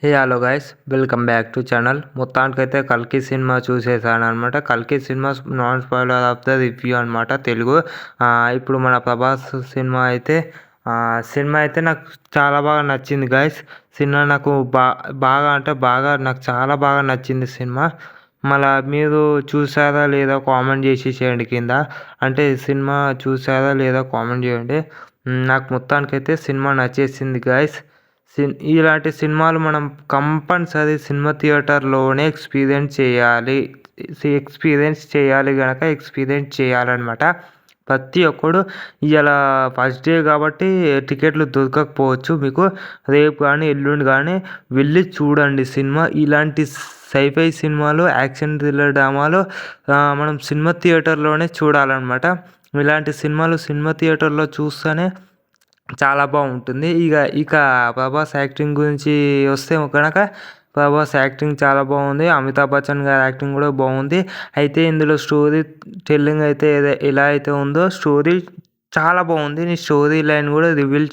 Hello guys, welcome back to channel. మొత్తానికైతే కల్కి cinema చూసేసాను అనమాట. కల్కి cinema non spoiler of the review అనమాట తెలుగు. ఇప్పుడు మన ప్రభాస్ సినిమా అయితే నాకు చాలా బాగా నచ్చింది గైస్. సినిమా నాకు బాగా నాకు చాలా బాగా నచ్చింది సినిమా. మళ్ళీ మీరు చూసారా లేదా కామెంట్ చేయండి కింద. అంటే సినిమా చూసారా లేదా కామెంట్ చేయండి. నాకు మొత్తానికైతే సినిమా నచ్చేసింది గైస్. ఇలాంటి సినిమాలు మనం కంపల్సరీ సినిమా థియేటర్లోనే ఎక్స్పీరియన్స్ చేయాలన్నమాట. ప్రతి ఒక్కడు ఇలా ఫస్ట్ డే కాబట్టి టికెట్లు దొరకకపోవచ్చు మీకు. రేపు కానీ ఎల్లుండి కానీ వెళ్ళి చూడండి సినిమా. ఇలాంటి సైఫై సినిమాలు, యాక్షన్ థ్రిల్లర్ డ్రామాలు మనం సినిమా థియేటర్లోనే చూడాలన్నమాట. ఇలాంటి సినిమాలు సినిమా థియేటర్లో చూస్తేనే చాలా బాగుంటుంది. ఇక ప్రభాస్ యాక్టింగ్ గురించి వస్తే కనుక ప్రభాస్ యాక్టింగ్ చాలా బాగుంది. అమితాబ్ బచ్చన్ గారి యాక్టింగ్ కూడా బాగుంది. అయితే ఇందులో స్టోరీ టెల్లింగ్ అయితే ఎలా అయితే ఉందో స్టోరీ చాలా బాగుంది. నేను స్టోరీ లైన్ కూడా రివీల్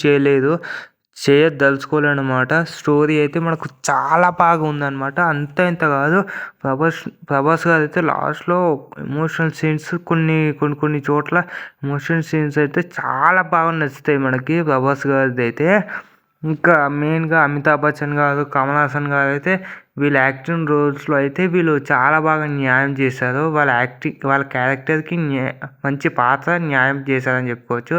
చేయదలుచుకోలేనమాట. స్టోరీ అయితే మనకు చాలా బాగా ఉందన్నమాట. అంత ఇంత కాదు. ప్రభాస్ గారు అయితే లాస్ట్లో ఎమోషనల్ సీన్స్ కొన్ని చోట్ల ఎమోషనల్ సీన్స్ అయితే చాలా బాగా నచ్చుతాయి మనకి ప్రభాస్ గారిది అయితే. ఇంకా మెయిన్గా అమితాబ్ బచ్చన్ గారు, కమల్ హాసన్ గారు అయితే వీళ్ళ యాక్టింగ్ రోల్స్లో అయితే వీళ్ళు చాలా బాగా న్యాయం చేశారు. వాళ్ళ క్యారెక్టర్కి మంచి పాత్ర న్యాయం చేశారని చెప్పుకోవచ్చు.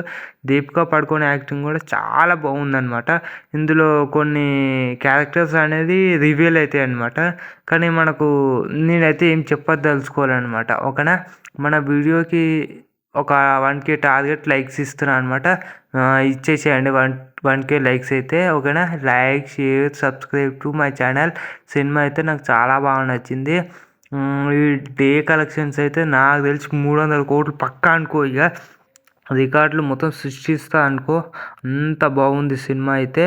దీపికా పడుకోనే యాక్టింగ్ కూడా చాలా బాగుందన్నమాట. ఇందులో కొన్ని క్యారెక్టర్స్ అనేది రివీల్ అవుతాయి అన్నమాట. కానీ నేనైతే ఏం చెప్పదలుచుకోవాలన్నమాట. ఓకేనా, మన వీడియోకి ఒక 1K టార్గెట్ లైక్స్ ఇస్తున్నాను అనమాట. ఇచ్చేసేయండి 1K లైక్స్ అయితే. ఓకేనా, like, share, subscribe to my channel. Cinema అయితే నాకు చాలా బాగా నచ్చింది. ఈ డే కలెక్షన్స్ అయితే నాకు తెలిసి 300 కోట్లు పక్కా అనుకో. ఇక రికార్డులు మొత్తం సృష్టిస్తా అనుకో. అంత బాగుంది సినిమా అయితే.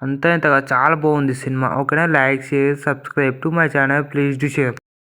ఇంతగా చాలా బాగుంది సినిమా. ఓకేనా, like, share, subscribe to my channel. Please do share.